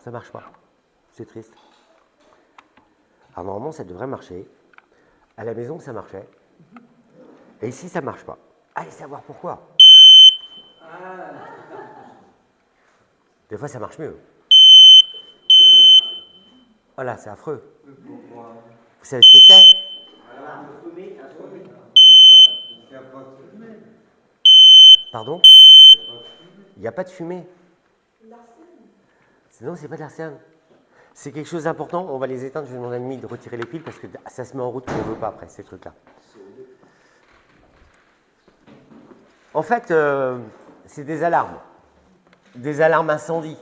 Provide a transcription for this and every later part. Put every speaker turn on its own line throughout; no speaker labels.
Ça marche pas. C'est triste. Alors normalement, ça devrait marcher. À la maison, ça marchait. Et ici, ça marche pas. Allez savoir pourquoi. Des fois, ça marche mieux. Voilà, c'est affreux. Vous savez ce que c'est? Pardon? Il n'y a pas de fumée. Non, c'est pas de l'arsène. C'est quelque chose d'important. On va les éteindre. Je vais demander à mon ami de retirer les piles parce que ça se met en route. On ne veut pas après ces trucs-là. En fait, c'est des alarmes. Des alarmes incendie.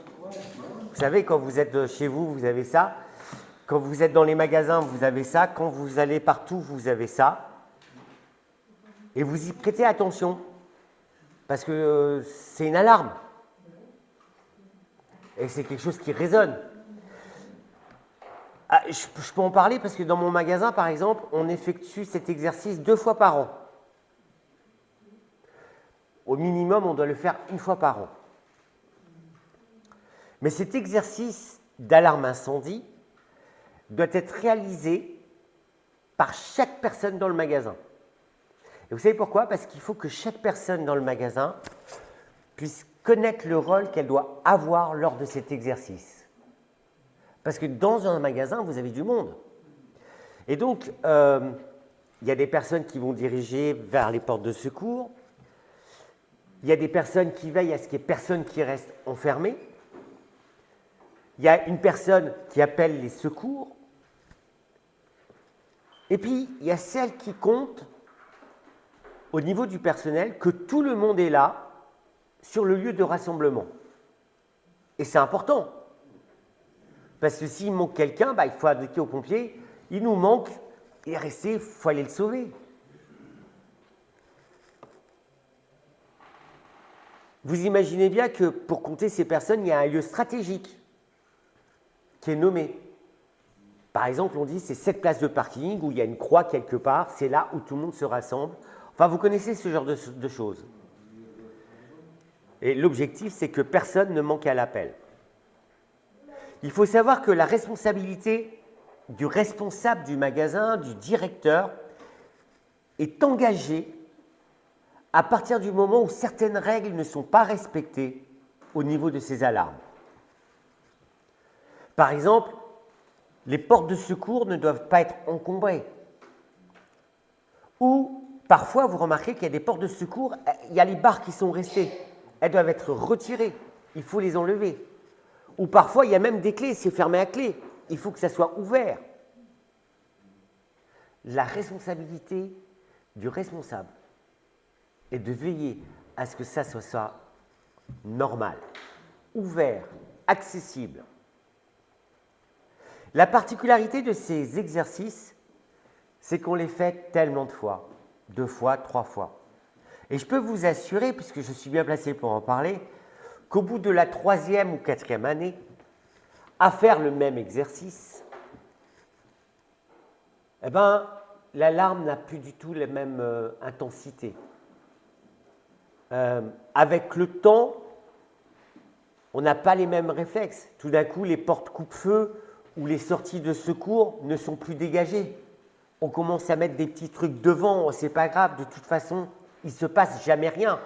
Vous savez, quand vous êtes chez vous, vous avez ça. Quand vous êtes dans les magasins, vous avez ça. Quand vous allez partout, vous avez ça. Et vous y prêtez attention. Parce que c'est une alarme. Et c'est quelque chose qui résonne. Ah, je peux en parler parce que dans mon magasin, par exemple, on effectue cet exercice 2 fois par an. Au minimum, on doit le faire 1 fois par an. Mais cet exercice d'alarme incendie doit être réalisé par chaque personne dans le magasin. Et vous savez pourquoi? Parce qu'il faut que chaque personne dans le magasin puisse connaître le rôle qu'elle doit avoir lors de cet exercice. Parce que dans un magasin, vous avez du monde. Et donc, il y a des personnes qui vont diriger vers les portes de secours. Il y a des personnes qui veillent à ce qu'il n'y ait personne qui reste enfermé. Il y a une personne qui appelle les secours. Et puis, il y a celle qui compte, au niveau du personnel, que tout le monde est là sur le lieu de rassemblement. Et c'est important. Parce que s'il manque quelqu'un, il faut indiquer aux pompiers, il nous manque, il est resté, il faut aller le sauver. Vous imaginez bien que pour compter ces personnes, il y a un lieu stratégique qui est nommé. Par exemple, on dit c'est cette place de parking où il y a une croix quelque part, c'est là où tout le monde se rassemble. Enfin, vous connaissez ce genre de choses. Et l'objectif, c'est que personne ne manque à l'appel. Il faut savoir que la responsabilité du responsable du magasin, du directeur, est engagée à partir du moment où certaines règles ne sont pas respectées au niveau de ces alarmes. Par exemple, les portes de secours ne doivent pas être encombrées. Ou parfois, vous remarquez qu'il y a des portes de secours, il y a les barres qui sont restées. Elles doivent être retirées. Il faut les enlever. Ou parfois, il y a même des clés, c'est fermé à clé. Il faut que ça soit ouvert. La responsabilité du responsable est de veiller à ce que ça soit normal, ouvert, accessible. La particularité de ces exercices, c'est qu'on les fait tellement de fois, 2 fois, 3 fois. Et je peux vous assurer, puisque je suis bien placé pour en parler, qu'au bout de la 3e ou 4e année, à faire le même exercice, eh ben, l'alarme n'a plus du tout la même intensité. Avec le temps, on n'a pas les mêmes réflexes. Tout d'un coup, les portes coupe-feu ou les sorties de secours ne sont plus dégagées. On commence à mettre des petits trucs devant, c'est pas grave, de toute façon, il ne se passe jamais rien.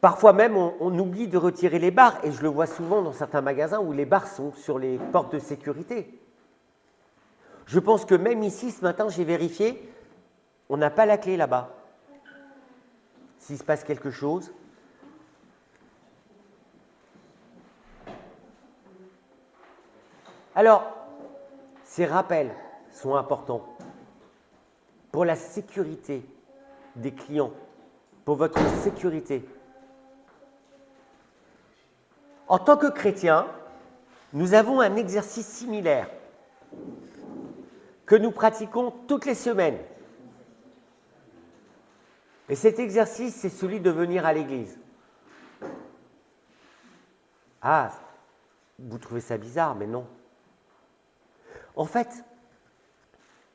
Parfois même, on oublie de retirer les barres, et je le vois souvent dans certains magasins où les barres sont sur les portes de sécurité. Je pense que même ici, ce matin, j'ai vérifié, on n'a pas la clé là-bas. S'il se passe quelque chose. Alors, ces rappels sont importants pour la sécurité des clients, pour votre sécurité. En tant que chrétiens, nous avons un exercice similaire que nous pratiquons toutes les semaines. Et cet exercice, c'est celui de venir à l'église. Ah, vous trouvez ça bizarre, mais non. En fait,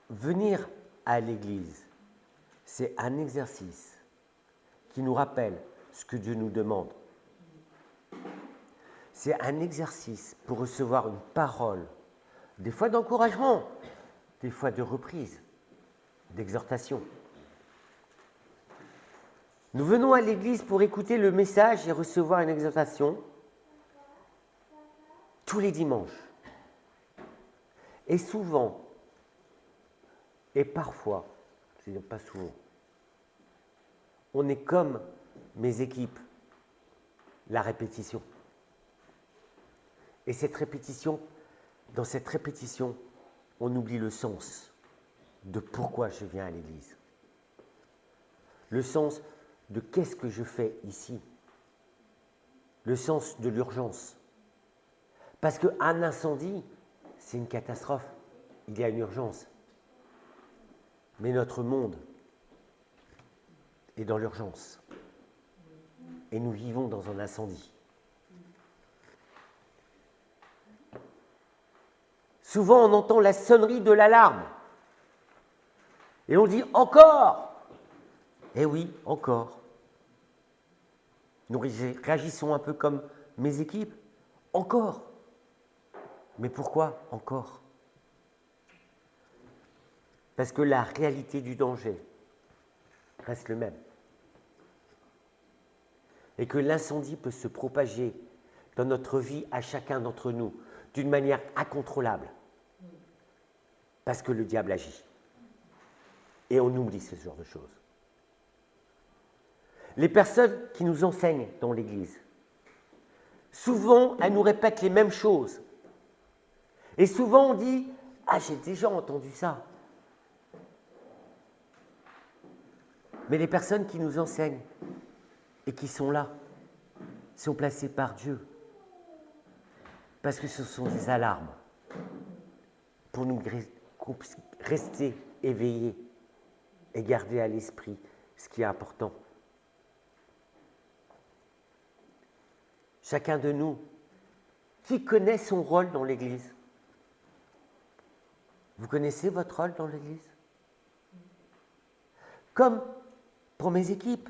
venir à l'église, c'est un exercice qui nous rappelle ce que Dieu nous demande. c'est un exercice pour recevoir une parole, des fois d'encouragement, des fois de reprise, d'exhortation. Nous venons à l'église pour écouter le message et recevoir une exhortation tous les dimanches. Et souvent, et parfois, je ne dis pas souvent, on est comme mes équipes, la répétition. Et cette répétition, dans cette répétition, on oublie le sens de pourquoi je viens à l'église. Le sens de qu'est-ce que je fais ici. Le sens de l'urgence. Parce qu'un incendie, c'est une catastrophe. Il y a une urgence. Mais notre monde est dans l'urgence. Et nous vivons dans un incendie. Souvent, on entend la sonnerie de l'alarme. Et on dit « encore !» Eh oui, encore. Nous réagissons un peu comme mes équipes. Encore. Mais pourquoi encore? Parce que la réalité du danger reste le même. Et que l'incendie peut se propager dans notre vie à chacun d'entre nous d'une manière incontrôlable. Parce que le diable agit. Et on oublie ce genre de choses. Les personnes qui nous enseignent dans l'Église, souvent, elles nous répètent les mêmes choses. Et souvent, on dit « Ah, j'ai déjà entendu ça ». Mais les personnes qui nous enseignent et qui sont là, sont placées par Dieu. Parce que ce sont des alarmes pour nous rester éveillés et garder à l'esprit ce qui est important. Chacun de nous, qui connaît son rôle dans l'Église? Vous connaissez votre rôle dans l'Église? Comme pour mes équipes,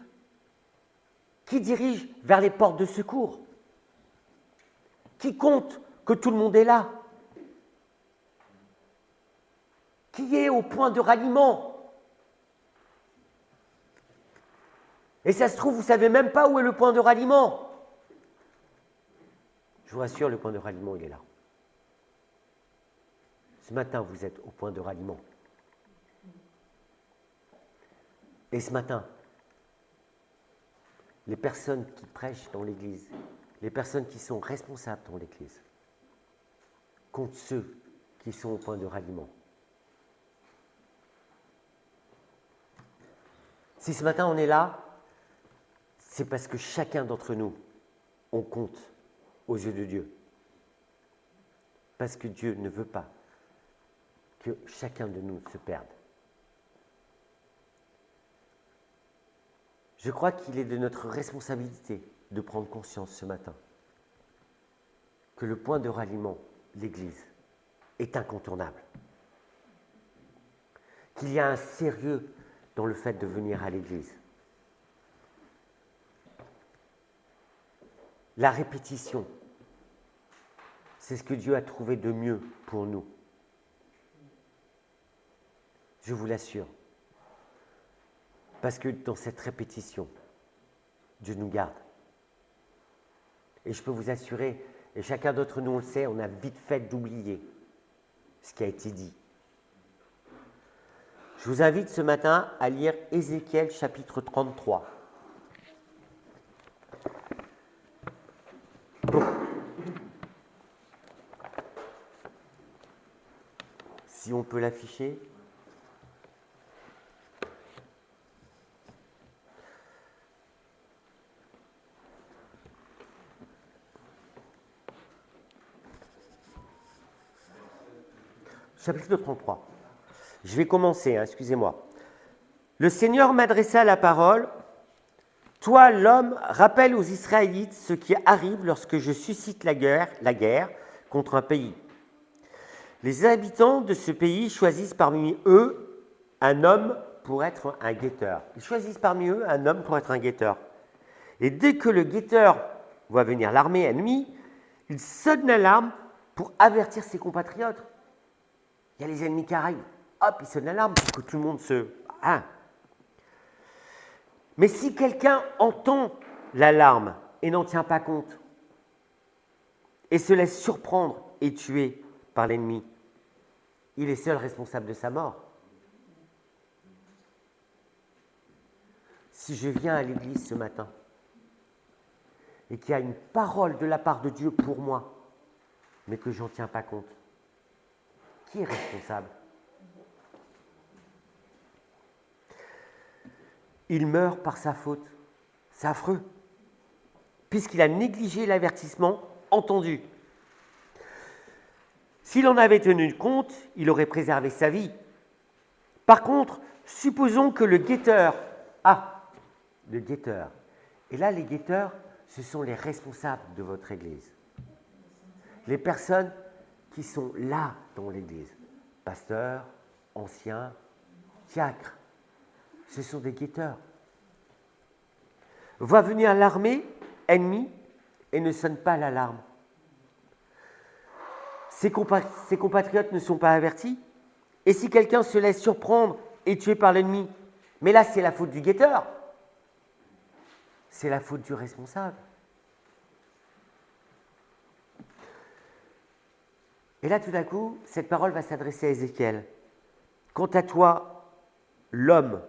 qui dirige vers les portes de secours? Qui compte que tout le monde est là? Qui est au point de ralliement? Et ça se trouve, vous ne savez même pas où est le point de ralliement. Je vous rassure, le point de ralliement, il est là. Ce matin, vous êtes au point de ralliement. Et ce matin, les personnes qui prêchent dans l'Église, les personnes qui sont responsables dans l'Église, comptent ceux qui sont au point de ralliement. Si ce matin on est là, c'est parce que chacun d'entre nous, on compte aux yeux de Dieu. Parce que Dieu ne veut pas que chacun de nous se perde. Je crois qu'il est de notre responsabilité de prendre conscience ce matin que le point de ralliement, l'Église, est incontournable. Qu'il y a un sérieux dans le fait de venir à l'Église. La répétition, c'est ce que Dieu a trouvé de mieux pour nous. Je vous l'assure. Parce que dans cette répétition, Dieu nous garde. Et je peux vous assurer, et chacun d'entre nous on le sait, on a vite fait d'oublier ce qui a été dit. Je vous invite ce matin à lire Ézéchiel chapitre 33. Bon. Si on peut l'afficher. Chapitre 33. Je vais commencer, excusez-moi. Le Seigneur m'adressa la parole. Toi, l'homme, rappelle aux Israélites ce qui arrive lorsque je suscite la guerre contre un pays. Les habitants de ce pays choisissent parmi eux un homme pour être un guetteur. Ils choisissent parmi eux un homme pour être un guetteur. Et dès que le guetteur voit venir l'armée ennemie, il sonne l'alarme pour avertir ses compatriotes. Il y a les ennemis qui arrivent. Hop, il sonne l'alarme pour que tout le monde se... Ah. Mais si quelqu'un entend l'alarme et n'en tient pas compte, et se laisse surprendre et tuer par l'ennemi, il est seul responsable de sa mort. Si je viens à l'église ce matin et qu'il y a une parole de la part de Dieu pour moi, mais que je n'en tiens pas compte, qui est responsable? Il meurt par sa faute. C'est affreux, puisqu'il a négligé l'avertissement entendu. S'il en avait tenu compte, il aurait préservé sa vie. Par contre, supposons que le guetteur... le guetteur. Et là, les guetteurs, ce sont les responsables de votre église. Les personnes qui sont là dans l'église. Pasteurs, anciens, diacres. Ce sont des guetteurs. Voit venir l'armée ennemie et ne sonne pas l'alarme. Ses compatriotes ne sont pas avertis. Et si quelqu'un se laisse surprendre et tuer par l'ennemi, mais là, c'est la faute du guetteur. C'est la faute du responsable. Et là, tout d'un coup, cette parole va s'adresser à Ézéchiel. Quant à toi, l'homme,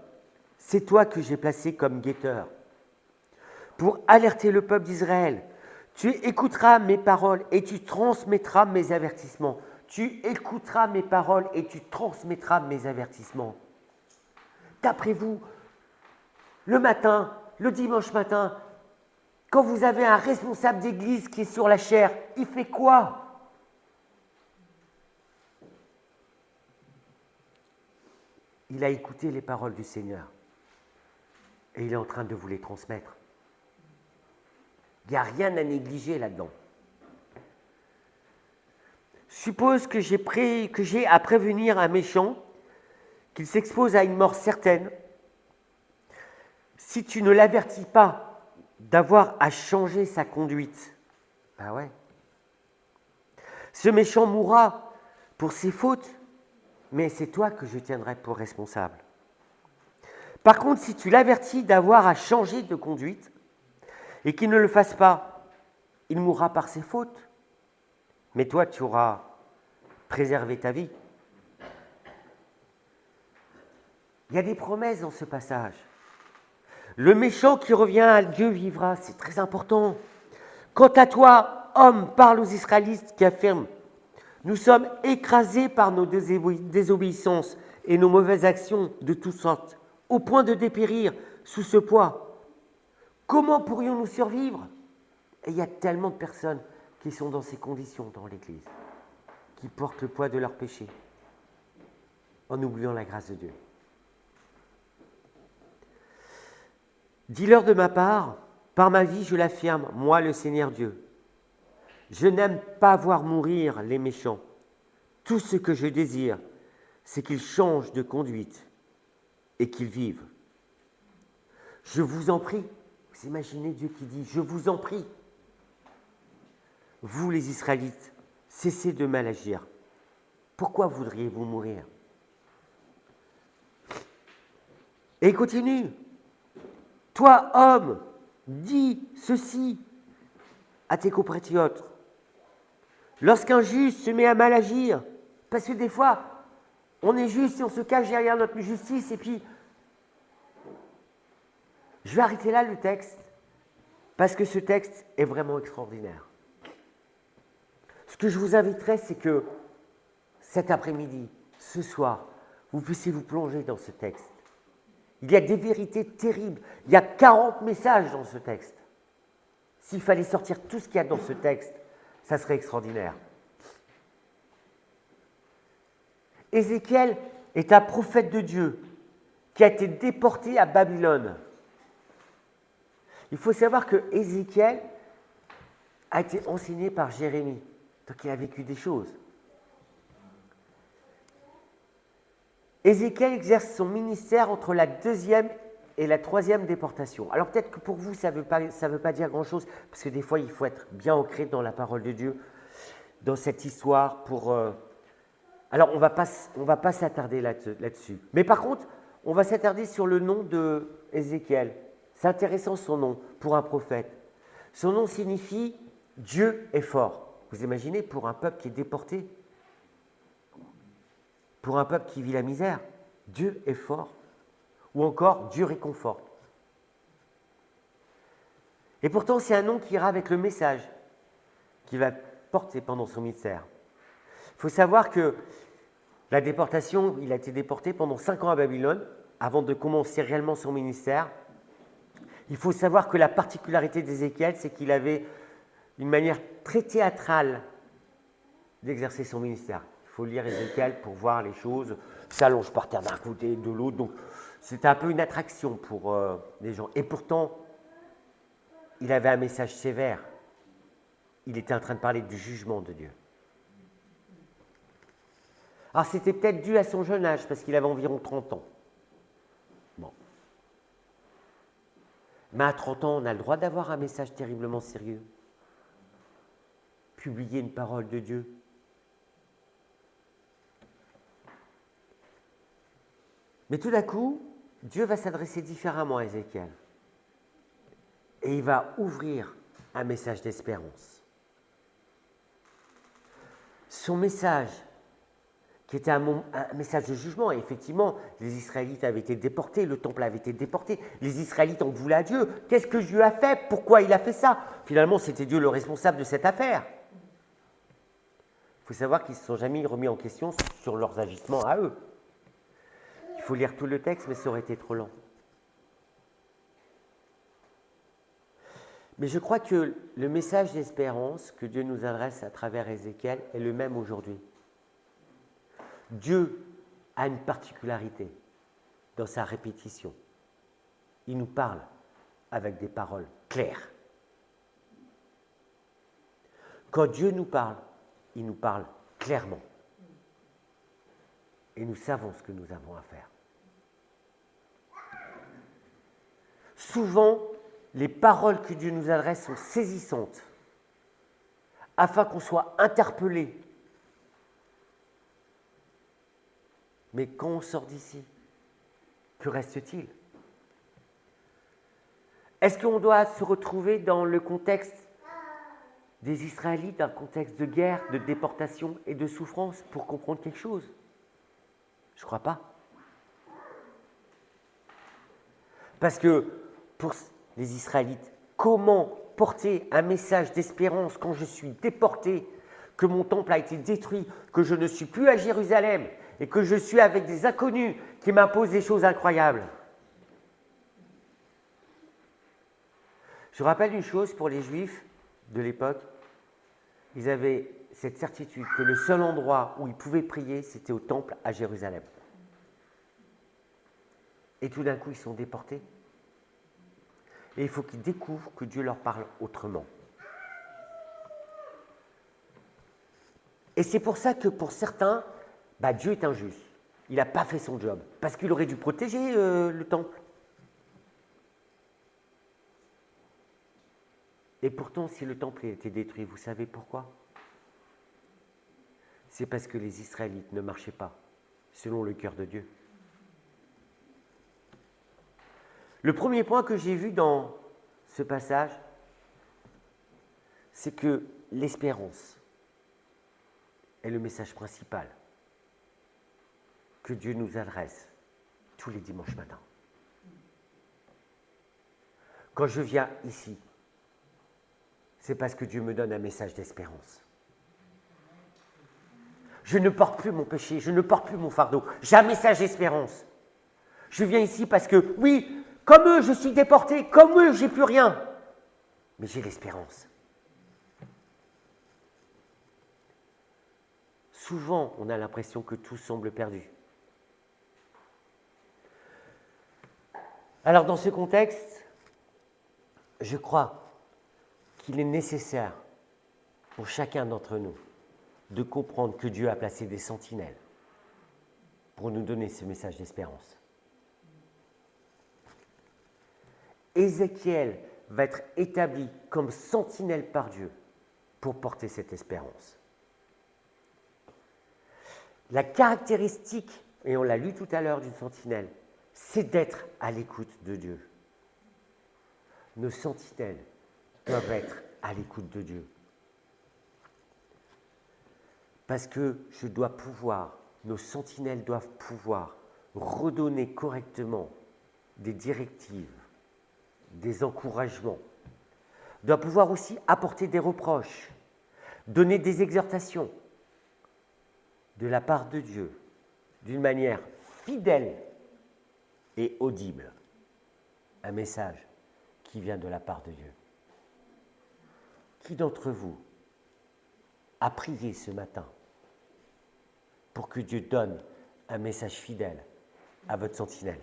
c'est toi que j'ai placé comme guetteur pour alerter le peuple d'Israël. Tu écouteras mes paroles et tu transmettras mes avertissements. Tu écouteras mes paroles et tu transmettras mes avertissements. D'après vous, le matin, le dimanche matin, quand vous avez un responsable d'église qui est sur la chaire, il fait quoi? Il a écouté les paroles du Seigneur et il est en train de vous les transmettre. Il n'y a rien à négliger là-dedans. Suppose que j'ai à prévenir un méchant qu'il s'expose à une mort certaine. Si tu ne l'avertis pas d'avoir à changer sa conduite, ben ouais. Ce méchant mourra pour ses fautes, mais c'est toi que je tiendrai pour responsable. Par contre, si tu l'avertis d'avoir à changer de conduite et qu'il ne le fasse pas, il mourra par ses fautes, mais toi, tu auras préservé ta vie. Il y a des promesses dans ce passage. Le méchant qui revient à Dieu vivra, c'est très important. Quant à toi, homme, parle aux Israélites qui affirment « Nous sommes écrasés par nos désobéissances et nos mauvaises actions de toutes sortes, au point de dépérir sous ce poids. Comment pourrions-nous survivre ?» Et il y a tellement de personnes qui sont dans ces conditions dans l'Église, qui portent le poids de leurs péchés, en oubliant la grâce de Dieu. Dis-leur de ma part, par ma vie je l'affirme, moi le Seigneur Dieu. Je n'aime pas voir mourir les méchants. Tout ce que je désire, c'est qu'ils changent de conduite et qu'ils vivent. Je vous en prie, vous imaginez Dieu qui dit, je vous en prie. Vous les Israélites, cessez de mal agir. Pourquoi voudriez-vous mourir? Et il continue. Toi, homme, dis ceci à tes compatriotes. Lorsqu'un juste se met à mal agir, parce que des fois, on est juste et on se cache derrière notre justice, et puis, je vais arrêter là le texte, parce que ce texte est vraiment extraordinaire. Ce que je vous inviterais, c'est que cet après-midi, ce soir, vous puissiez vous plonger dans ce texte. Il y a des vérités terribles. Il y a 40 messages dans ce texte. S'il fallait sortir tout ce qu'il y a dans ce texte, ça serait extraordinaire. Ézéchiel est un prophète de Dieu qui a été déporté à Babylone. Il faut savoir que Ézéchiel a été enseigné par Jérémie, donc il a vécu des choses. Ézéchiel exerce son ministère entre la 2e et la troisième déportation. Alors peut-être que pour vous, ça veut pas dire grand-chose, parce que des fois, il faut être bien ancré dans la parole de Dieu, dans cette histoire pour... Alors, on ne va pas s'attarder là-dessus. Mais par contre, on va s'attarder sur le nom de Ézéchiel. C'est intéressant son nom pour un prophète. Son nom signifie « Dieu est fort ». Vous imaginez, pour un peuple qui est déporté, pour un peuple qui vit la misère, Dieu est fort. Ou encore, Dieu réconforte. Et pourtant, c'est un nom qui ira avec le message qu'il va porter pendant son ministère. Il faut savoir que la déportation, il a été déporté pendant 5 ans à Babylone, avant de commencer réellement son ministère. Il faut savoir que la particularité d'Ézéchiel, c'est qu'il avait une manière très théâtrale d'exercer son ministère. Il faut lire Ézéchiel pour voir les choses, s'allonge par terre d'un côté et de l'autre, donc c'était un peu une attraction pour les gens. Et pourtant, il avait un message sévère. Il était en train de parler du jugement de Dieu. Alors c'était peut-être dû à son jeune âge, parce qu'il avait environ 30 ans. Bon. Mais à 30 ans, on a le droit d'avoir un message terriblement sérieux. Publier une parole de Dieu. Mais tout d'un coup, Dieu va s'adresser différemment à Ézéchiel. Et il va ouvrir un message d'espérance. Son message, qui était un message de jugement, et effectivement, les Israélites avaient été déportés, le temple avait été déporté, les Israélites en voulaient à Dieu. Qu'est-ce que Dieu a fait? Pourquoi il a fait ça? Finalement, c'était Dieu le responsable de cette affaire. Il faut savoir qu'ils ne se sont jamais remis en question sur leurs agissements à eux. Il faut lire tout le texte, mais ça aurait été trop lent. Mais je crois que le message d'espérance que Dieu nous adresse à travers Ézéchiel est le même aujourd'hui. Dieu a une particularité dans sa répétition. Il nous parle avec des paroles claires. Quand Dieu nous parle, il nous parle clairement. Et nous savons ce que nous avons à faire. Souvent, les paroles que Dieu nous adresse sont saisissantes, afin qu'on soit interpellé. Mais quand on sort d'ici, que reste-t-il? Est-ce qu'on doit se retrouver dans le contexte des Israélites, un contexte de guerre, de déportation et de souffrance pour comprendre quelque chose? Je ne crois pas. Parce que pour les Israélites, comment porter un message d'espérance quand je suis déporté, que mon temple a été détruit, que je ne suis plus à Jérusalem et que je suis avec des inconnus qui m'imposent des choses incroyables? Je rappelle une chose pour les Juifs de l'époque, ils avaient cette certitude que le seul endroit où ils pouvaient prier, c'était au temple à Jérusalem. Et tout d'un coup, ils sont déportés. Et il faut qu'ils découvrent que Dieu leur parle autrement. Et c'est pour ça que pour certains, Dieu est injuste. Il n'a pas fait son job, parce qu'il aurait dû protéger le temple. Et pourtant, si le temple a été détruit, vous savez pourquoi? C'est parce que les Israélites ne marchaient pas selon le cœur de Dieu. Le premier point que j'ai vu dans ce passage, c'est que l'espérance est le message principal que Dieu nous adresse tous les dimanches matins. Quand je viens ici, c'est parce que Dieu me donne un message d'espérance. Je ne porte plus mon péché, je ne porte plus mon fardeau. J'ai un message d'espérance. Je viens ici parce que, oui, comme eux, je suis déporté, comme eux, j'ai plus rien. Mais j'ai l'espérance. Souvent, on a l'impression que tout semble perdu. Alors, dans ce contexte, je crois qu'il est nécessaire pour chacun d'entre nous de comprendre que Dieu a placé des sentinelles pour nous donner ce message d'espérance. Ézéchiel va être établi comme sentinelle par Dieu pour porter cette espérance. La caractéristique, et on l'a lu tout à l'heure d'une sentinelle, c'est d'être à l'écoute de Dieu. Nos sentinelles doivent être à l'écoute de Dieu. Parce que nos sentinelles doivent pouvoir redonner correctement des directives, des encouragements, doivent pouvoir aussi apporter des reproches, donner des exhortations de la part de Dieu, d'une manière fidèle et audible. Un message qui vient de la part de Dieu. Qui d'entre vous a prié ce matin pour que Dieu donne un message fidèle à votre sentinelle?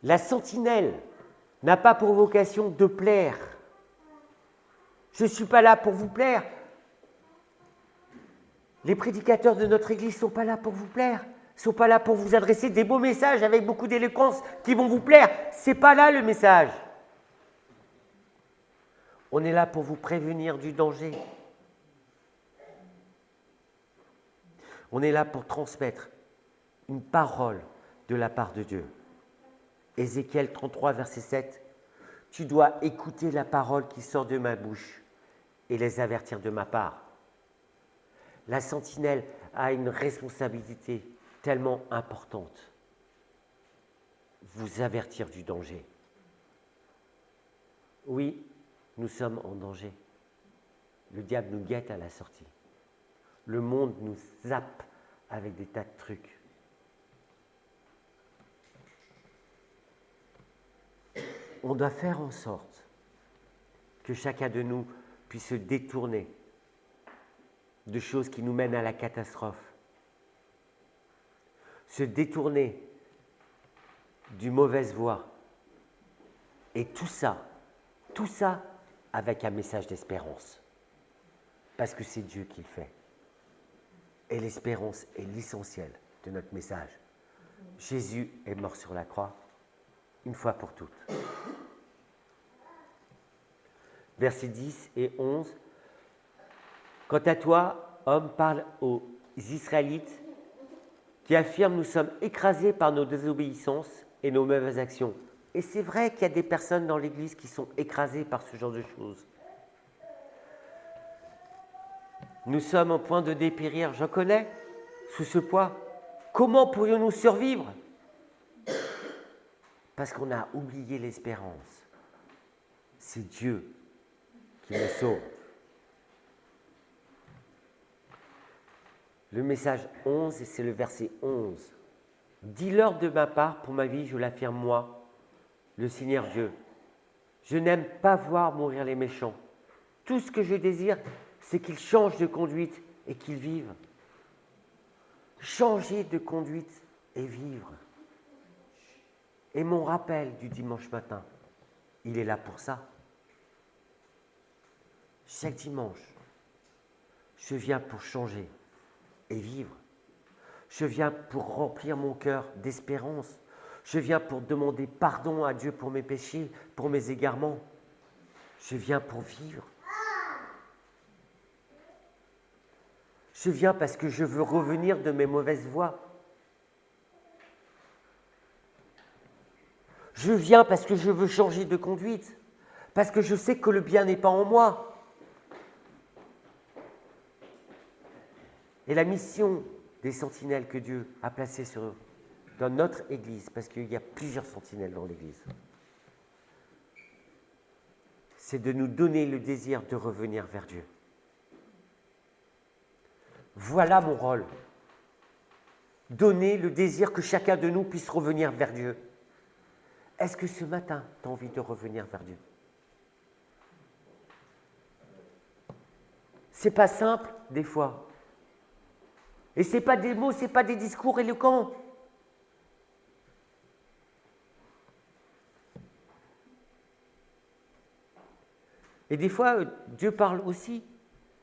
La sentinelle n'a pas pour vocation de plaire. Je ne suis pas là pour vous plaire. Les prédicateurs de notre Église ne sont pas là pour vous plaire. Ils ne sont pas là pour vous adresser des beaux messages avec beaucoup d'éloquence qui vont vous plaire. Ce n'est pas là le message. On est là pour vous prévenir du danger. On est là pour transmettre une parole de la part de Dieu. Ézéchiel 33, verset 7. « Tu dois écouter la parole qui sort de ma bouche et les avertir de ma part. » La sentinelle a une responsabilité tellement importante. Vous avertir du danger. Oui, nous sommes en danger. Le diable nous guette à la sortie. Le monde nous zappe avec des tas de trucs. On doit faire en sorte que chacun de nous puisse se détourner de choses qui nous mènent à la catastrophe. Se détourner d'une mauvaise voie. Et tout ça avec un message d'espérance. Parce que c'est Dieu qui le fait. Et l'espérance est l'essentiel de notre message. Jésus est mort sur la croix, une fois pour toutes. Versets 10 et 11. Quant à toi, homme, parle aux Israélites qui affirment « Nous sommes écrasés par nos désobéissances et nos mauvaises actions ». Et c'est vrai qu'il y a des personnes dans l'Église qui sont écrasées par ce genre de choses. Nous sommes au point de dépérir, j'en connais, sous ce poids. Comment pourrions-nous survivre? Parce qu'on a oublié l'espérance. C'est Dieu qui nous sauve. Le message 11, et c'est le verset 11. « Dis-leur de ma part, pour ma vie, je l'affirme moi, le Seigneur Dieu. Je n'aime pas voir mourir les méchants. Tout ce que je désire, c'est qu'ils changent de conduite et qu'ils vivent. » Changer de conduite et vivre. Et mon rappel du dimanche matin, il est là pour ça. Chaque dimanche, je viens pour changer et vivre. Je viens pour remplir mon cœur d'espérance. Je viens pour demander pardon à Dieu pour mes péchés, pour mes égarements. Je viens pour vivre. Je viens parce que je veux revenir de mes mauvaises voies. Je viens parce que je veux changer de conduite, parce que je sais que le bien n'est pas en moi. Et la mission des sentinelles que Dieu a placées dans notre Église, parce qu'il y a plusieurs sentinelles dans l'Église, c'est de nous donner le désir de revenir vers Dieu. Voilà mon rôle. Donner le désir que chacun de nous puisse revenir vers Dieu. Est-ce que ce matin, tu as envie de revenir vers Dieu? C'est pas simple, des fois. Et ce n'est pas des mots, ce n'est pas des discours éloquents. Et des fois, Dieu parle aussi.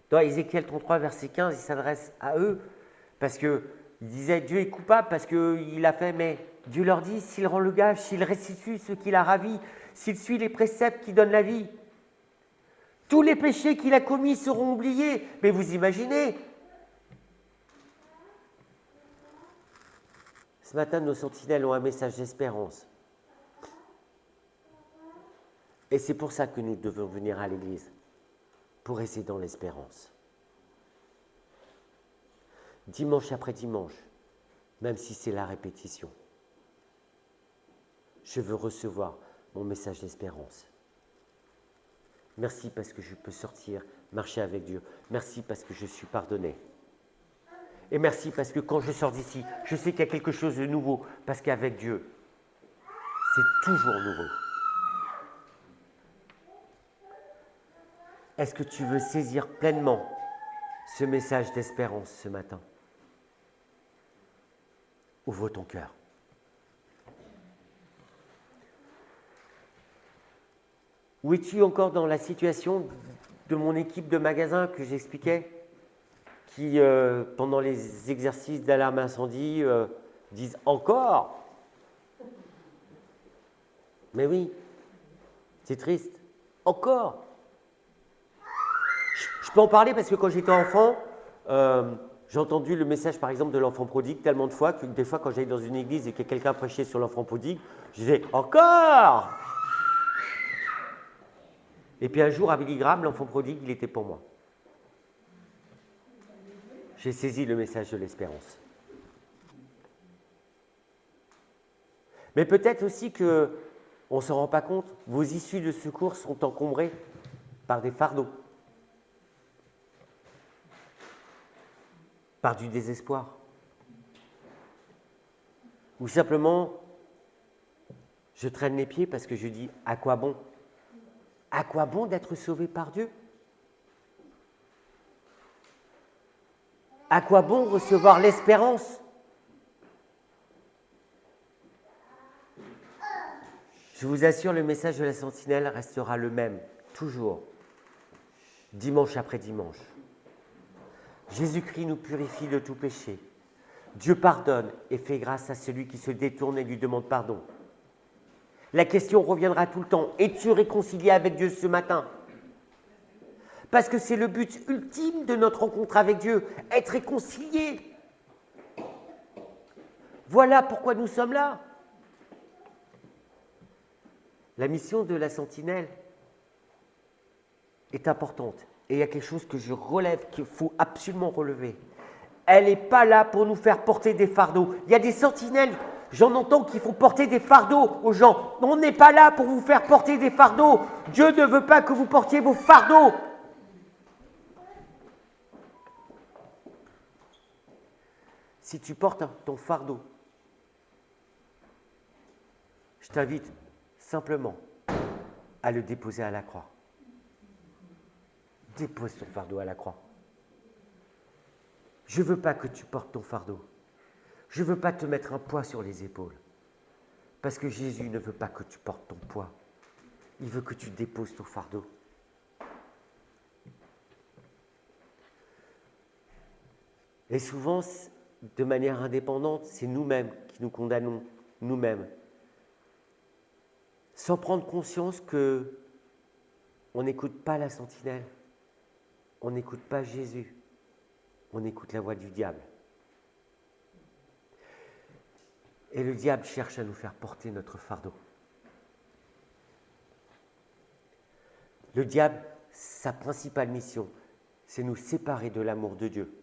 Dans Ézéchiel 33, verset 15, il s'adresse à eux, parce que Ils disaient Dieu est coupable parce qu'il a fait, mais Dieu leur dit s'il rend le gage, s'il restitue ce qu'il a ravi, s'il suit les préceptes qui donnent la vie, tous les péchés qu'il a commis seront oubliés. Mais vous imaginez? Ce matin, nos sentinelles ont un message d'espérance. Et c'est pour ça que nous devons venir à l'église, pour rester dans l'espérance. Dimanche après dimanche, même si c'est la répétition, je veux recevoir mon message d'espérance. Merci parce que je peux sortir, marcher avec Dieu. Merci parce que je suis pardonné. Et merci parce que quand je sors d'ici, je sais qu'il y a quelque chose de nouveau, parce qu'avec Dieu, c'est toujours nouveau. Est-ce que tu veux saisir pleinement ce message d'espérance ce matin? Ouvre ton cœur. Ou es-tu encore dans la situation de mon équipe de magasin que j'expliquais, qui, pendant les exercices d'alarme incendie, disent « encore ». Mais oui, c'est triste. Encore. Je peux en parler parce que quand j'étais enfant, j'ai entendu le message, par exemple, de l'enfant prodigue tellement de fois que des fois, quand j'allais dans une église et que quelqu'un prêchait sur l'enfant prodigue, je disais « encore ». Et puis un jour, à Billy Graham, l'enfant prodigue, il était pour moi. J'ai saisi le message de l'espérance. Mais peut-être aussi qu'on ne se rend pas compte, vos issues de secours sont encombrées par des fardeaux, par du désespoir. Ou simplement, je traîne les pieds parce que je dis « à quoi bon ?» À quoi bon d'être sauvé par Dieu? À quoi bon recevoir l'espérance? Je vous assure, le message de la sentinelle restera le même, toujours, dimanche après dimanche. Jésus-Christ nous purifie de tout péché. Dieu pardonne et fait grâce à celui qui se détourne et lui demande pardon. La question reviendra tout le temps. Es-tu réconcilié avec Dieu ce matin? Parce que c'est le but ultime de notre rencontre avec Dieu, être réconcilié. Voilà pourquoi nous sommes là. La mission de la sentinelle est importante. Et il y a quelque chose que je relève, qu'il faut absolument relever. Elle n'est pas là pour nous faire porter des fardeaux. Il y a des sentinelles, j'en entends qu'il faut porter des fardeaux aux gens. On n'est pas là pour vous faire porter des fardeaux. Dieu ne veut pas que vous portiez vos fardeaux. Si tu portes ton fardeau, je t'invite simplement à le déposer à la croix. Dépose ton fardeau à la croix. Je ne veux pas que tu portes ton fardeau. Je ne veux pas te mettre un poids sur les épaules. Parce que Jésus ne veut pas que tu portes ton poids. Il veut que tu déposes ton fardeau. Et souvent, de manière indépendante, c'est nous-mêmes qui nous condamnons, nous-mêmes. Sans prendre conscience que on n'écoute pas la sentinelle, on n'écoute pas Jésus, on écoute la voix du diable. Et le diable cherche à nous faire porter notre fardeau. Le diable, sa principale mission, c'est nous séparer de l'amour de Dieu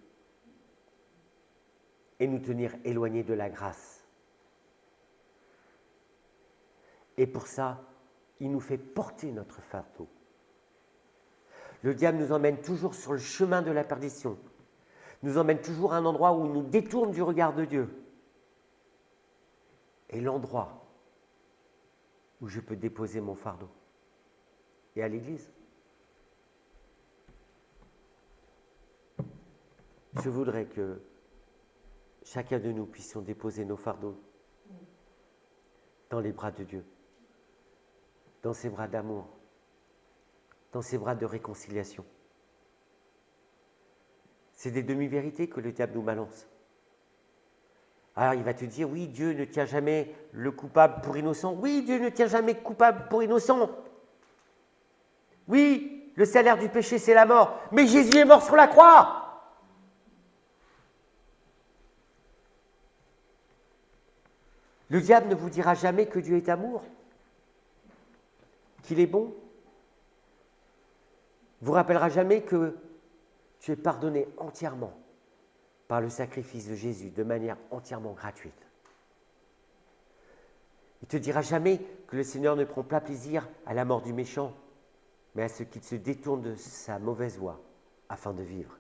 et nous tenir éloignés de la grâce. Et pour ça, il nous fait porter notre fardeau. Le diable nous emmène toujours sur le chemin de la perdition, nous emmène toujours à un endroit où il nous détourne du regard de Dieu. Et l'endroit où je peux déposer mon fardeau. Et à l'église. Je voudrais que chacun de nous puissions déposer nos fardeaux dans les bras de Dieu, dans ses bras d'amour, dans ses bras de réconciliation. C'est des demi-vérités que le diable nous balance. Alors il va te dire, oui, Dieu ne tient jamais le coupable pour innocent. Oui, Dieu ne tient jamais coupable pour innocent. Oui, le salaire du péché, c'est la mort. Mais Jésus est mort sur la croix. Le diable ne vous dira jamais que Dieu est amour, qu'il est bon. Il vous rappellera jamais que tu es pardonné entièrement par le sacrifice de Jésus de manière entièrement gratuite. Il ne te dira jamais que le Seigneur ne prend pas plaisir à la mort du méchant, mais à ce qu'il se détourne de sa mauvaise voie afin de vivre.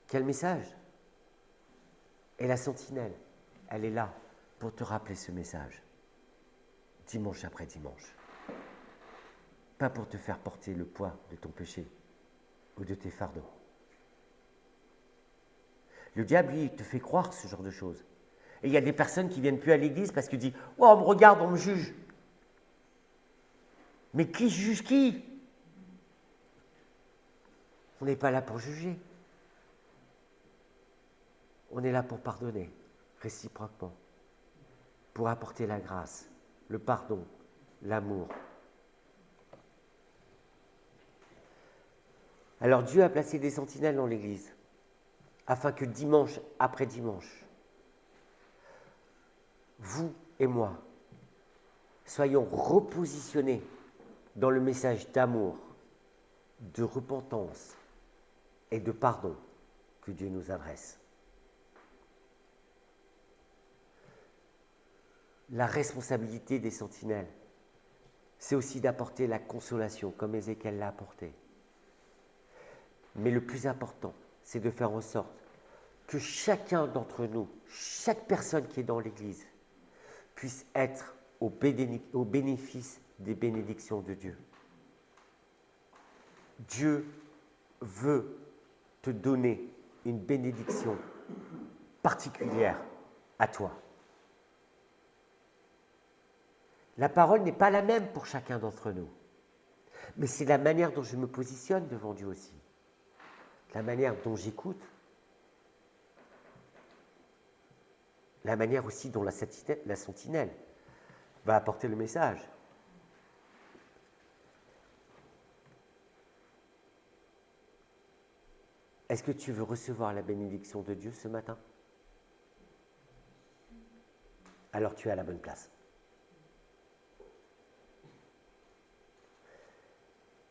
Quel message! Et la sentinelle, elle est là pour te rappeler ce message, dimanche après dimanche. Pas pour te faire porter le poids de ton péché ou de tes fardeaux. Le diable, lui, il te fait croire ce genre de choses. Et il y a des personnes qui ne viennent plus à l'église parce qu'ils disent « Oh, on me regarde, on me juge ». Mais qui juge qui? On n'est pas là pour juger. On est là pour pardonner, réciproquement, pour apporter la grâce, le pardon, l'amour. Alors Dieu a placé des sentinelles dans l'église, afin que dimanche après dimanche, vous et moi, soyons repositionnés dans le message d'amour, de repentance et de pardon que Dieu nous adresse. La responsabilité des sentinelles, c'est aussi d'apporter la consolation, comme Ézéchiel l'a apporté. Mais le plus important, c'est de faire en sorte que chacun d'entre nous, chaque personne qui est dans l'Église, puisse être au bénéfice des bénédictions de Dieu. Dieu veut te donner une bénédiction particulière à toi. La parole n'est pas la même pour chacun d'entre nous, mais c'est la manière dont je me positionne devant Dieu aussi, la manière dont j'écoute, la manière aussi dont la sentinelle va apporter le message. Est-ce que tu veux recevoir la bénédiction de Dieu ce matin? Alors tu es à la bonne place.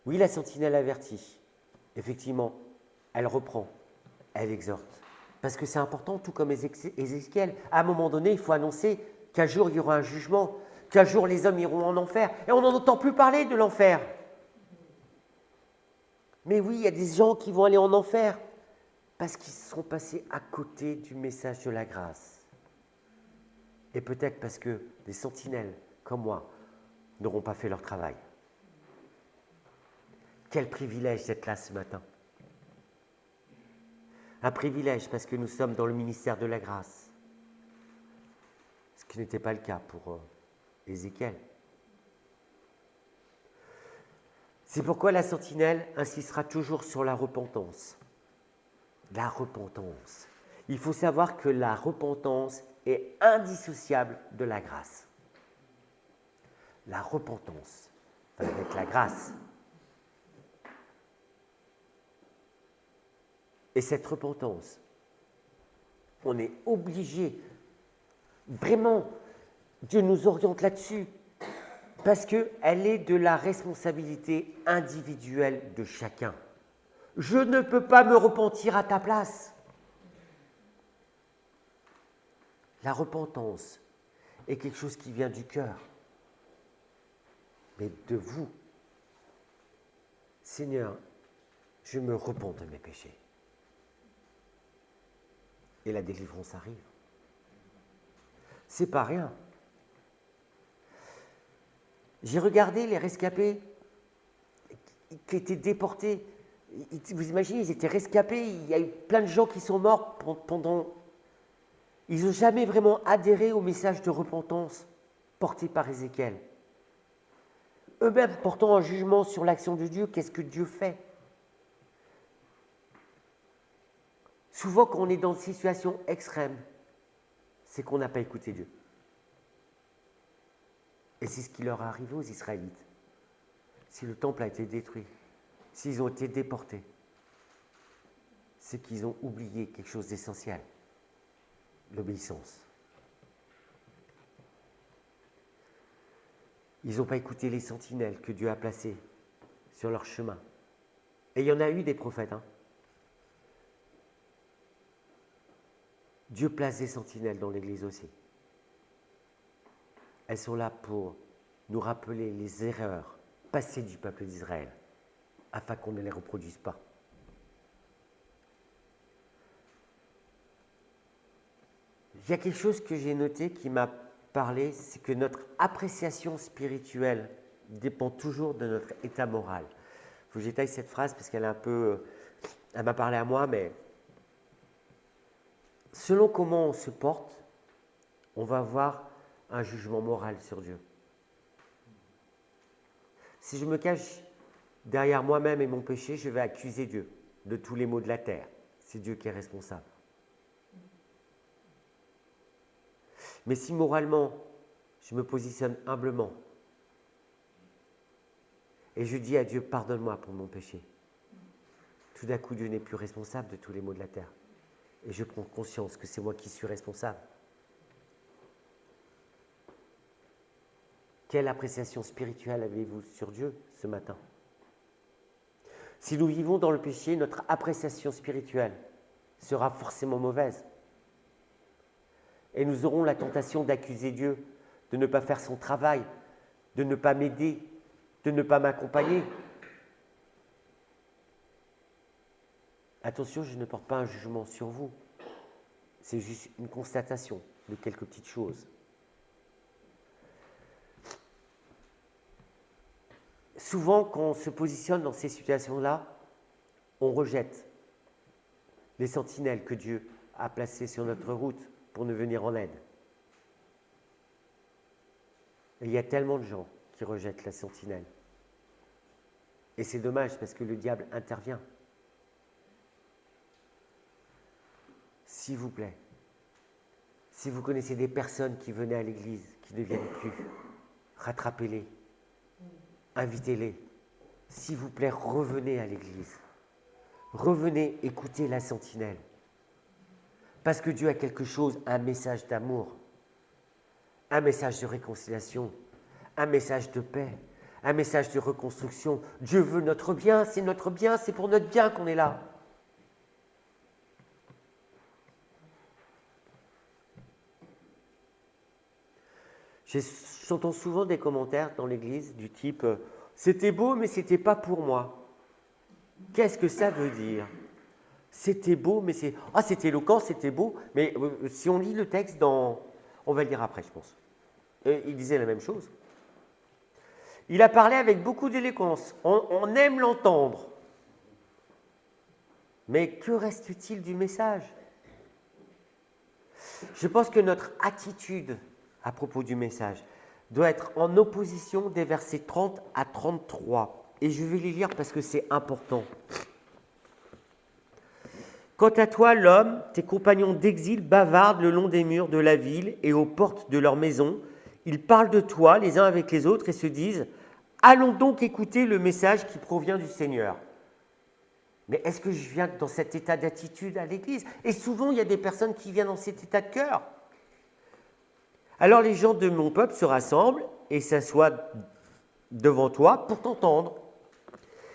Oui, la sentinelle avertit. Effectivement, elle reprend, elle exhorte. Parce que c'est important, tout comme Ézéchiel. À un moment donné, il faut annoncer qu'un jour, il y aura un jugement, qu'un jour, les hommes iront en enfer. Et on n'en entend plus parler de l'enfer. Mais oui, il y a des gens qui vont aller en enfer parce qu'ils sont passés à côté du message de la grâce. Et peut-être parce que des sentinelles, comme moi, n'auront pas fait leur travail. Quel privilège d'être là ce matin. Un privilège parce que nous sommes dans le ministère de la grâce. Ce qui n'était pas le cas pour Ézéchiel. C'est pourquoi la sentinelle insistera toujours sur la repentance. La repentance. Il faut savoir que la repentance est indissociable de la grâce. La repentance va avec la grâce. Et cette repentance, on est obligé, vraiment, Dieu nous oriente là-dessus, parce qu'elle est de la responsabilité individuelle de chacun. Je ne peux pas me repentir à ta place. La repentance est quelque chose qui vient du cœur, mais de vous. Seigneur, je me repens de mes péchés. Et la délivrance arrive. C'est pas rien. J'ai regardé les rescapés qui étaient déportés. Vous imaginez, ils étaient rescapés, il y a eu plein de gens qui sont morts pendant... Ils n'ont jamais vraiment adhéré au message de repentance porté par Ézéchiel. Eux-mêmes portant un jugement sur l'action de Dieu, qu'est-ce que Dieu fait? Souvent, quand on est dans une situation extrême, c'est qu'on n'a pas écouté Dieu. Et c'est ce qui leur est arrivé aux Israélites. Si le temple a été détruit, s'ils ont été déportés, c'est qu'ils ont oublié quelque chose d'essentiel, l'obéissance. Ils n'ont pas écouté les sentinelles que Dieu a placées sur leur chemin. Et il y en a eu des prophètes. Dieu place des sentinelles dans l'Église aussi. Elles sont là pour nous rappeler les erreurs passées du peuple d'Israël, afin qu'on ne les reproduise pas. Il y a quelque chose que j'ai noté qui m'a parlé, c'est que notre appréciation spirituelle dépend toujours de notre état moral. Il faut que j'étaye cette phrase parce qu'elle est un peu... Elle m'a parlé à moi, mais... Selon comment on se porte, on va avoir un jugement moral sur Dieu. Si je me cache derrière moi-même et mon péché, je vais accuser Dieu de tous les maux de la terre. C'est Dieu qui est responsable. Mais si moralement, je me positionne humblement et je dis à Dieu, pardonne-moi pour mon péché, tout d'un coup, Dieu n'est plus responsable de tous les maux de la terre. Et je prends conscience que c'est moi qui suis responsable. Quelle appréciation spirituelle avez-vous sur Dieu ce matin? Si nous vivons dans le péché, notre appréciation spirituelle sera forcément mauvaise. Et nous aurons la tentation d'accuser Dieu, de ne pas faire son travail, de ne pas m'aider, de ne pas m'accompagner. Attention, je ne porte pas un jugement sur vous. C'est juste une constatation de quelques petites choses. Souvent, quand on se positionne dans ces situations-là, on rejette les sentinelles que Dieu a placées sur notre route pour nous venir en aide. Et il y a tellement de gens qui rejettent la sentinelle. Et c'est dommage parce que le diable intervient. S'il vous plaît, si vous connaissez des personnes qui venaient à l'église, qui ne viennent plus, rattrapez-les, invitez-les. S'il vous plaît, revenez à l'église. Revenez écouter la sentinelle. Parce que Dieu a quelque chose, un message d'amour, un message de réconciliation, un message de paix, un message de reconstruction. Dieu veut notre bien, c'est pour notre bien qu'on est là. J'entends souvent des commentaires dans l'église du type « C'était beau, mais c'était pas pour moi ». Qu'est-ce que ça veut dire? C'était beau, mais c'est... Ah, c'était éloquent, c'était beau, mais si on lit le texte dans... On va le lire après, je pense. Il disait la même chose. Il a parlé avec beaucoup d'éloquence. On aime l'entendre. Mais que reste-t-il du message? Je pense que notre attitude à propos du message doit être en opposition des versets 30 à 33. Et je vais les lire parce que c'est important. Quant à toi, l'homme, tes compagnons d'exil bavardent le long des murs de la ville et aux portes de leur maison. Ils parlent de toi les uns avec les autres et se disent « Allons donc écouter le message qui provient du Seigneur ». Mais est-ce que je viens dans cet état d'attitude à l'église? Et souvent, il y a des personnes qui viennent dans cet état de cœur. Alors les gens de mon peuple se rassemblent et s'assoient devant toi pour t'entendre.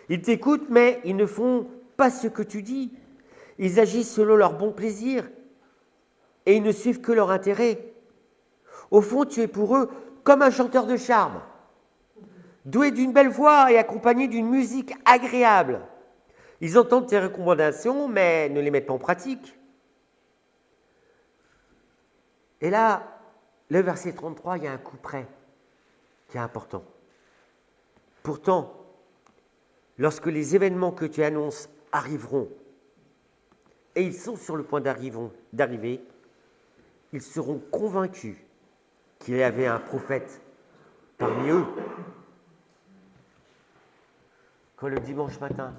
Ils t'écoutent, mais ils ne font pas ce que tu dis. Ils agissent selon leur bon plaisir et ils ne suivent que leur intérêt. Au fond, tu es pour eux comme un chanteur de charme, doué d'une belle voix et accompagné d'une musique agréable. Ils entendent tes recommandations, mais ne les mettent pas en pratique. Et là, le verset 33, il y a un coup près qui est important. Pourtant, lorsque les événements que tu annonces arriveront, et ils sont sur le point d'arriver, ils seront convaincus qu'il y avait un prophète parmi eux. Quand le dimanche matin,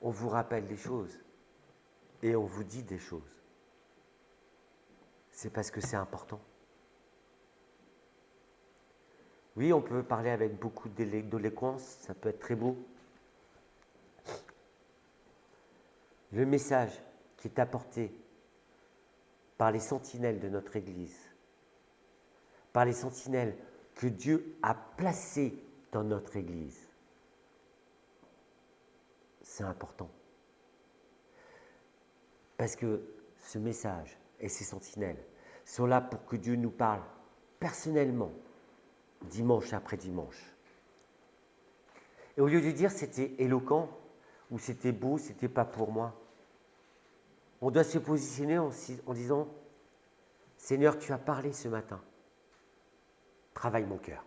on vous rappelle des choses, et on vous dit des choses, c'est parce que c'est important. Oui, on peut parler avec beaucoup d'éloquence, ça peut être très beau. Le message qui est apporté par les sentinelles de notre Église, par les sentinelles que Dieu a placées dans notre Église, c'est important. Parce que ce message et ces sentinelles sont là pour que Dieu nous parle personnellement, dimanche après dimanche. Et au lieu de dire c'était éloquent, ou c'était beau, c'était pas pour moi, on doit se positionner en disant Seigneur, tu as parlé ce matin, travaille mon cœur,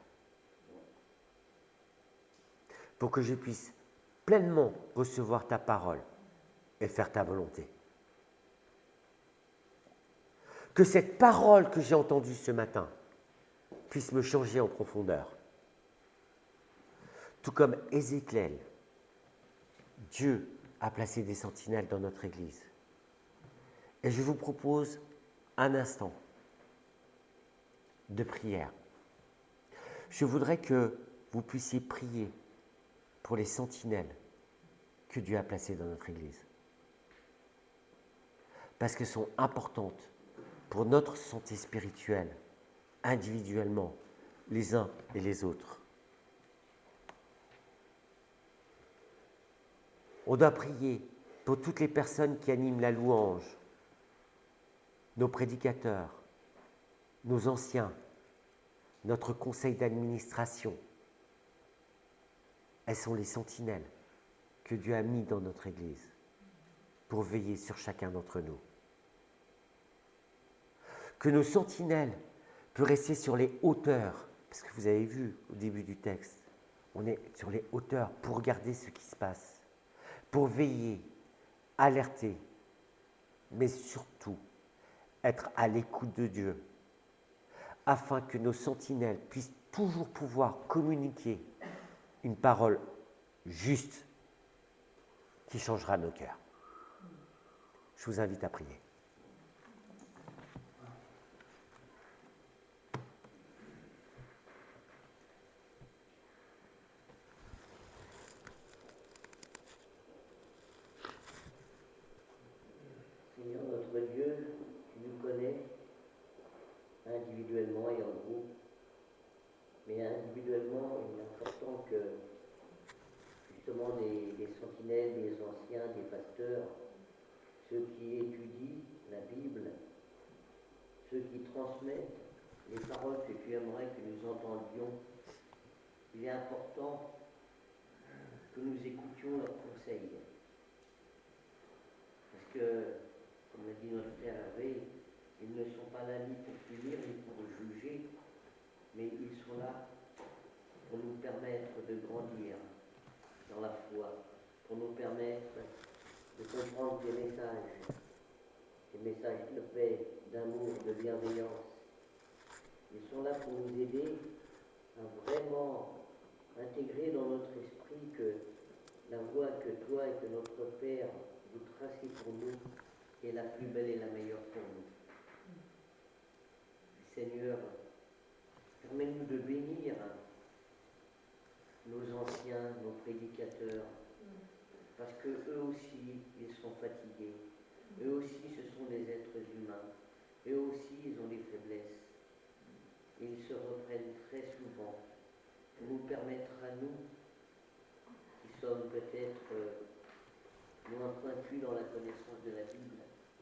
pour que je puisse pleinement recevoir ta parole et faire ta volonté. Que cette parole que j'ai entendue ce matin puisse me changer en profondeur. Tout comme Ézéchiel, Dieu a placé des sentinelles dans notre Église. Et je vous propose un instant de prière. Je voudrais que vous puissiez prier pour les sentinelles que Dieu a placées dans notre Église. Parce qu'elles sont importantes pour notre santé spirituelle, individuellement, les uns et les autres. On doit prier pour toutes les personnes qui animent la louange, nos prédicateurs, nos anciens, notre conseil d'administration. Elles sont les sentinelles que Dieu a mis dans notre Église pour veiller sur chacun d'entre nous. Que nos sentinelles puissent rester sur les hauteurs, parce que vous avez vu au début du texte, on est sur les hauteurs pour regarder ce qui se passe, pour veiller, alerter, mais surtout être à l'écoute de Dieu, afin que nos sentinelles puissent toujours pouvoir communiquer une parole juste qui changera nos cœurs. Je vous invite à prier.
Seigneur notre Dieu, tu nous connais individuellement et en groupe, mais individuellement, il est important que justement des sentinelles, des anciens, des pasteurs, ceux qui étudient la Bible, ceux qui transmettent les paroles que tu aimerais que nous entendions, il est important que nous écoutions leurs conseils. Parce que, comme l'a dit notre frère Hervé, ils ne sont pas là ni pour punir ni pour juger, mais ils sont là pour nous permettre de grandir dans la foi, pour nous permettre de comprendre des messages de paix, d'amour, de bienveillance. Ils sont là pour nous aider à vraiment intégrer dans notre esprit que la voie que toi et que notre Père vous tracez pour nous est la plus belle et la meilleure pour nous. Seigneur, permets-nous de bénir nos anciens, nos prédicateurs, parce que eux aussi, ils sont fatigués. Eux aussi, ce sont des êtres humains. Eux aussi, ils ont des faiblesses. Et ils se reprennent très souvent pour nous permettre à nous, qui sommes peut-être moins pointus dans la connaissance de la Bible,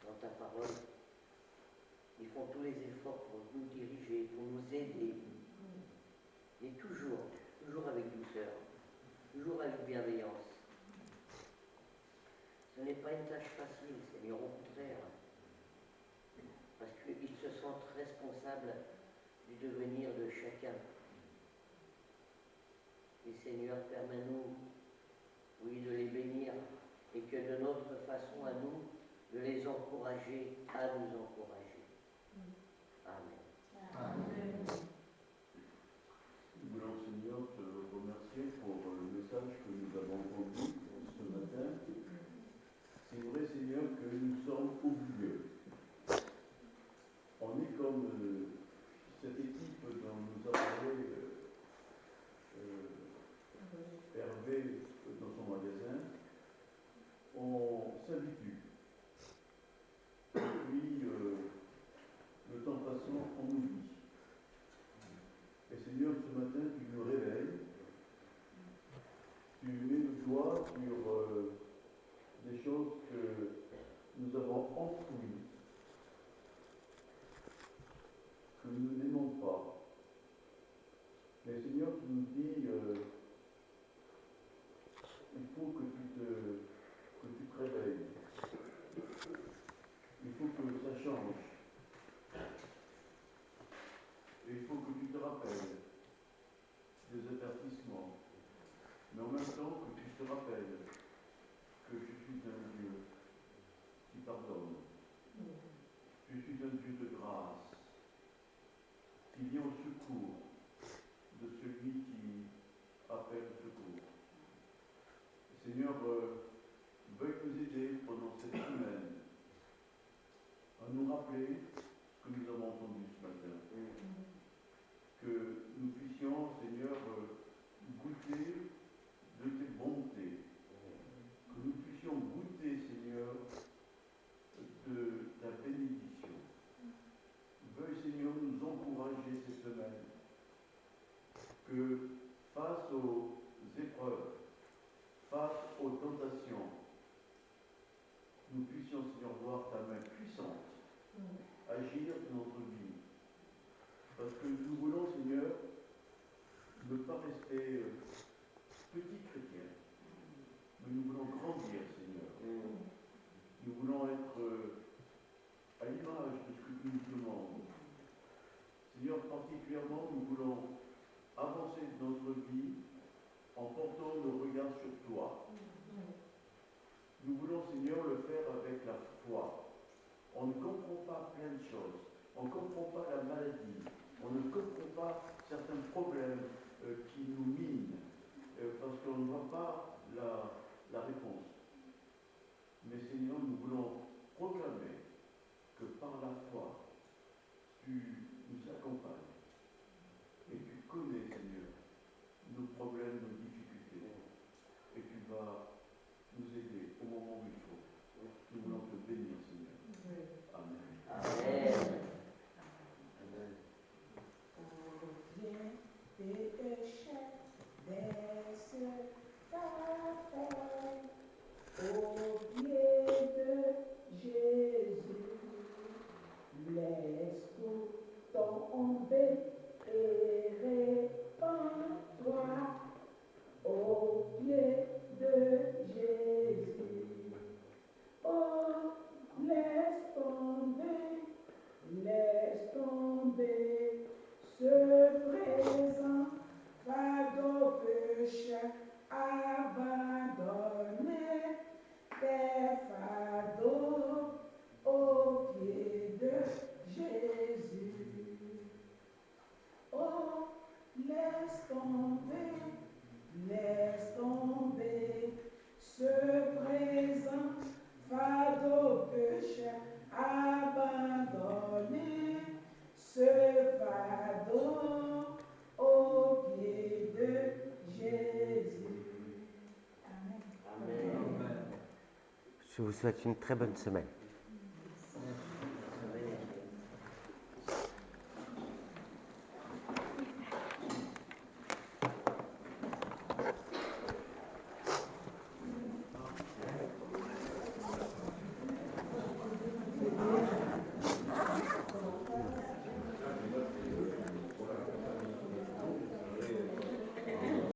dans ta parole, ils font tous les efforts pour nous diriger, pour nous aider. Et toujours avec douceur, toujours avec bienveillance. Ce n'est pas une tâche facile, Seigneur, au contraire, parce qu'ils se sentent responsables du devenir de chacun. Et Seigneur, permets-nous, oui, de les bénir, et que de notre façon à nous, de les encourager à nous encourager. Amen.
Amen. Nous voulons, Seigneur, te remercier pour le message que nous avons entendu ce matin. C'est vrai, Seigneur, que nous sommes s'habitue. Et puis, le temps passant, on oublie. Et Seigneur, ce matin, tu nous réveilles. Tu mets le doigt sur des choses que nous avons enfouies, que nous n'aimons pas. Mais Seigneur, tu nous dis, il faut que tu te réveilles. Il faut que ça change. Et il faut que tu te rappelles des avertissements. Mais en même temps que tu te rappelles que je suis un Dieu qui pardonne. Je suis un Dieu de grâce, qui vient au secours de celui qui appelle au secours. Seigneur, veuille nous aider pendant cette semaine à nous rappeler ce que nous avons entendu ce matin. Que nous puissions, Seigneur, goûter de tes bontés. Que nous puissions goûter, Seigneur, de ta bénédiction. Veuille, Seigneur, nous encourager cette semaine. Que face aux épreuves, face aux tentations, nous puissions, Seigneur, voir ta main puissante agir dans notre vie. Parce que nous voulons, Seigneur, ne pas rester petits chrétiens, mais nous voulons grandir, Seigneur. Nous voulons être à l'image de ce que tu nous demandes. Seigneur, particulièrement, nous voulons avancer dans notre vie en portant nos regards sur toi. Nous voulons, Seigneur, le faire avec la foi. On ne comprend pas plein de choses. On ne comprend pas la maladie. On ne comprend pas certains problèmes qui nous minent parce qu'on ne voit pas la réponse. Mais Seigneur, nous voulons proclamer que par la foi, tu nous accompagnes et tu connais, Seigneur, nos problèmes, nos difficultés. Et tu vas nous aider au moment où il faut. Nous voulons te bénir, Seigneur. Amen.
Amen.
Au pied de Jésus, laisse-toi tomber et répands-toi. Au pied de Jésus, oh, laisse tomber ce présent fardeau péché, abandonner tes fardeaux au pied de Jésus. Oh, laisse tomber ce présent fardeau péché, abandonner ce fardeau au pied de Jésus. Amen.
Amen.
Je vous souhaite une très bonne semaine.